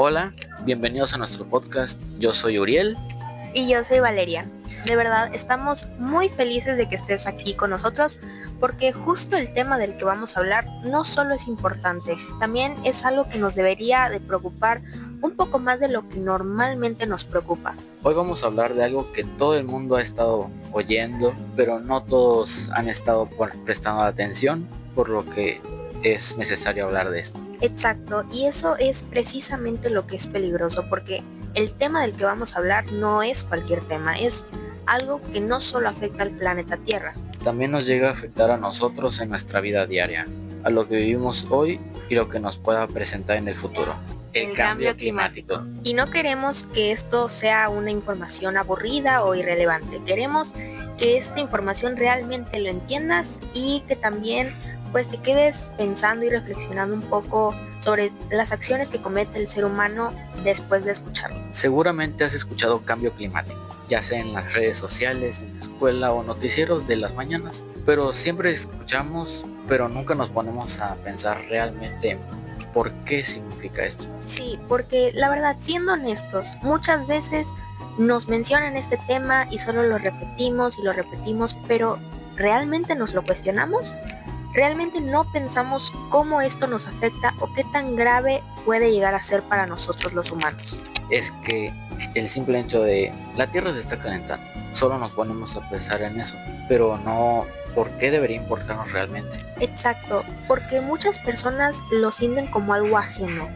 Hola, bienvenidos a nuestro podcast. Yo soy Uriel. Y yo soy Valeria. De verdad, estamos muy felices de que estés aquí con nosotros porque justo el tema del que vamos a hablar no solo es importante, también es algo que nos debería de preocupar un poco más de lo que normalmente nos preocupa. Hoy vamos a hablar de algo que todo el mundo ha estado oyendo, pero no todos han estado prestando atención, por lo que es necesario hablar de esto. Exacto, y eso es precisamente lo que es peligroso porque el tema del que vamos a hablar no es cualquier tema, es algo que no solo afecta al planeta Tierra. También nos llega a afectar a nosotros en nuestra vida diaria, a lo que vivimos hoy y lo que nos pueda presentar en el futuro. El cambio climático. Y no queremos que esto sea una información aburrida o irrelevante. Queremos que esta información realmente lo entiendas y que también pues te quedes pensando y reflexionando un poco sobre las acciones que comete el ser humano después de escucharlo. Seguramente has escuchado cambio climático, ya sea en las redes sociales, en la escuela o noticieros de las mañanas, pero siempre escuchamos, pero nunca nos ponemos a pensar realmente por qué significa esto. Sí, porque la verdad, siendo honestos, muchas veces nos mencionan este tema y solo lo repetimos y lo repetimos, pero ¿realmente nos lo cuestionamos? ¿Realmente no pensamos cómo esto nos afecta o qué tan grave puede llegar a ser para nosotros los humanos? Es que el simple hecho de la Tierra se está calentando, solo nos ponemos a pensar en eso, pero no por qué debería importarnos realmente. Exacto, porque muchas personas lo sienten como algo ajeno,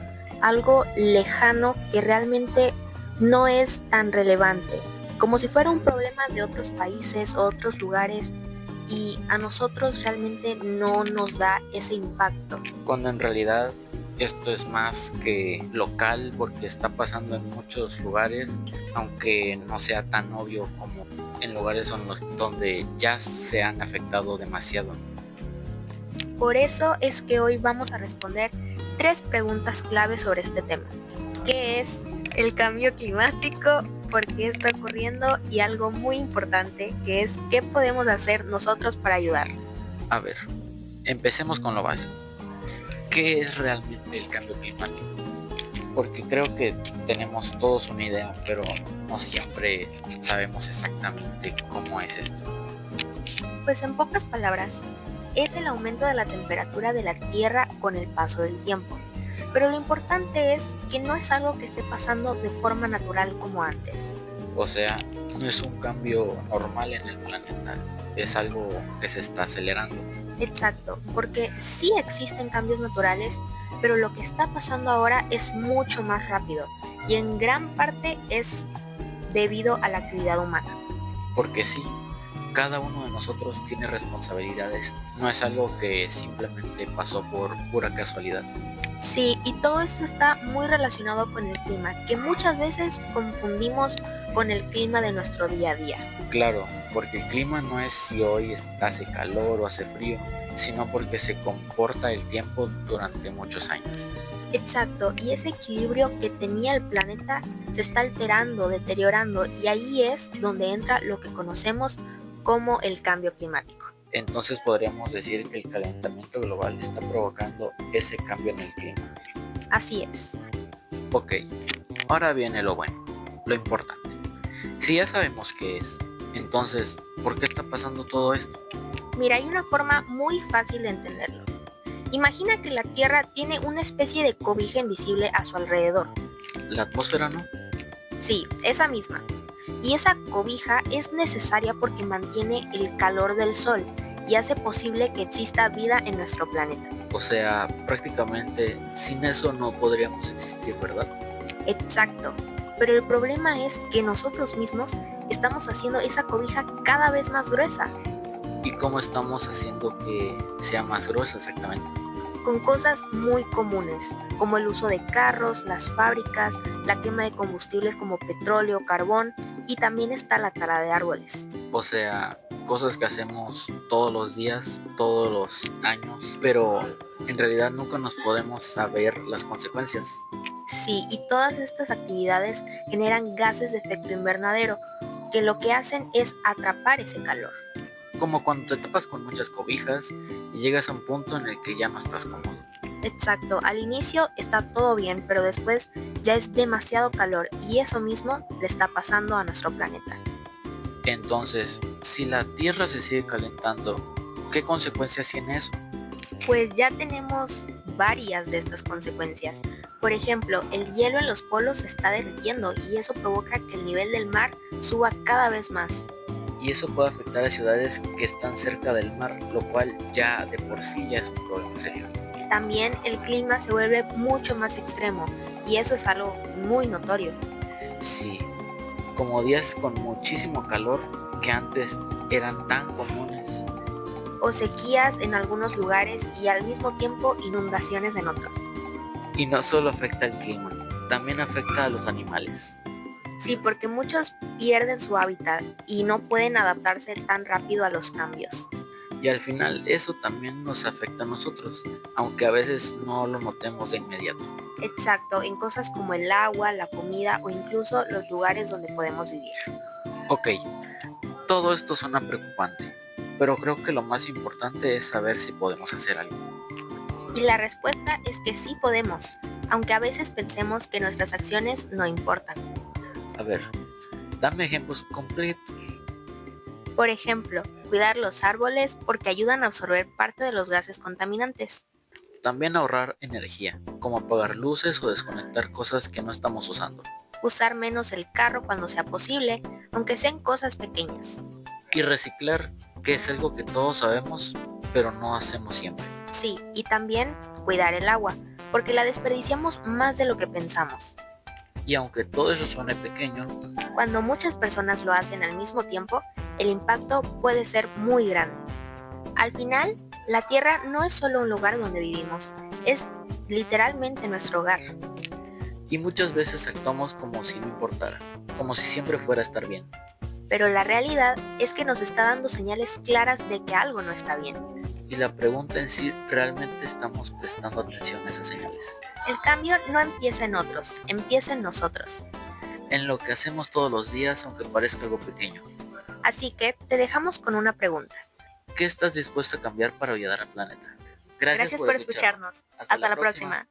algo lejano que realmente no es tan relevante, como si fuera un problema de otros países o otros lugares y a nosotros realmente no nos da ese impacto. Cuando en realidad esto es más que local porque está pasando en muchos lugares, aunque no sea tan obvio como en lugares donde ya se han afectado demasiado. Por eso es que hoy vamos a responder 3 preguntas clave sobre este tema. ¿Qué es el cambio climático? ¿Por qué está ocurriendo? Y algo muy importante que es ¿qué podemos hacer nosotros para ayudar? A ver, empecemos con lo básico. ¿Qué es realmente el cambio climático? Porque creo que tenemos todos una idea, pero no siempre sabemos exactamente cómo es esto. Pues en pocas palabras, es el aumento de la temperatura de la Tierra con el paso del tiempo. Pero lo importante es que no es algo que esté pasando de forma natural como antes. O sea, no es un cambio normal en el planeta, es algo que se está acelerando. Exacto, porque sí existen cambios naturales, pero lo que está pasando ahora es mucho más rápido y en gran parte es debido a la actividad humana. Porque sí, cada uno de nosotros tiene responsabilidades, no es algo que simplemente pasó por pura casualidad. Sí, y todo esto está muy relacionado con el clima, que muchas veces confundimos con el clima de nuestro día a día. Claro, porque el clima no es si hoy hace calor o hace frío, sino porque se comporta el tiempo durante muchos años. Exacto, y ese equilibrio que tenía el planeta se está alterando, deteriorando, y ahí es donde entra lo que conocemos como el cambio climático. Entonces podríamos decir que el calentamiento global está provocando ese cambio en el clima. Así es. Ok, ahora viene lo bueno, lo importante. Si ya sabemos qué es, entonces, ¿por qué está pasando todo esto? Mira, hay una forma muy fácil de entenderlo. Imagina que la Tierra tiene una especie de cobija invisible a su alrededor. ¿La atmósfera no? Sí, esa misma. Y esa cobija es necesaria porque mantiene el calor del Sol y hace posible que exista vida en nuestro planeta. O sea, prácticamente sin eso no podríamos existir, ¿verdad? Exacto. Pero el problema es que nosotros mismos estamos haciendo esa cobija cada vez más gruesa. ¿Y cómo estamos haciendo que sea más gruesa exactamente? Con cosas muy comunes, como el uso de carros, las fábricas, la quema de combustibles como petróleo, carbón, y también está la tala de árboles. O sea, cosas que hacemos todos los días, todos los años, pero en realidad nunca nos podemos saber las consecuencias. Sí, y todas estas actividades generan gases de efecto invernadero, que lo que hacen es atrapar ese calor. Como cuando te tapas con muchas cobijas y llegas a un punto en el que ya no estás cómodo. Exacto, al inicio está todo bien, pero después ya es demasiado calor y eso mismo le está pasando a nuestro planeta. Entonces, si la Tierra se sigue calentando, ¿qué consecuencias tiene eso? Pues ya tenemos varias de estas consecuencias. Por ejemplo, el hielo en los polos se está derritiendo y eso provoca que el nivel del mar suba cada vez más. Y eso puede afectar a ciudades que están cerca del mar, lo cual ya de por sí ya es un problema serio. También el clima se vuelve mucho más extremo y eso es algo muy notorio. Sí, como días con muchísimo calor que antes eran tan comunes. O sequías en algunos lugares y al mismo tiempo inundaciones en otros. Y no solo afecta al clima, también afecta a los animales. Sí, porque muchos pierden su hábitat y no pueden adaptarse tan rápido a los cambios. Y al final eso también nos afecta a nosotros, aunque a veces no lo notemos de inmediato. Exacto, en cosas como el agua, la comida o incluso los lugares donde podemos vivir. Ok, todo esto suena preocupante, pero creo que lo más importante es saber si podemos hacer algo. Y la respuesta es que sí podemos, aunque a veces pensemos que nuestras acciones no importan. A ver, dame ejemplos concretos. Por ejemplo, cuidar los árboles porque ayudan a absorber parte de los gases contaminantes. También ahorrar energía, como apagar luces o desconectar cosas que no estamos usando. Usar menos el carro cuando sea posible, aunque sean cosas pequeñas. Y reciclar, que es algo que todos sabemos, pero no hacemos siempre. Sí, y también cuidar el agua, porque la desperdiciamos más de lo que pensamos. Y aunque todo eso suene pequeño, Cuando muchas personas lo hacen al mismo tiempo, el impacto puede ser muy grande. Al final, la Tierra no es solo un lugar donde vivimos, es literalmente nuestro hogar. y muchas veces actuamos como si no importara, como si siempre fuera a estar bien. Pero la realidad es que nos está dando señales claras de que algo no está bien. Y la pregunta en sí, ¿realmente estamos prestando atención a esas señales? El cambio no empieza en otros, empieza en nosotros. En lo que hacemos todos los días, aunque parezca algo pequeño. Así que te dejamos con una pregunta. ¿Qué estás dispuesto a cambiar para ayudar al planeta? Gracias por escucharnos. Hasta la próxima.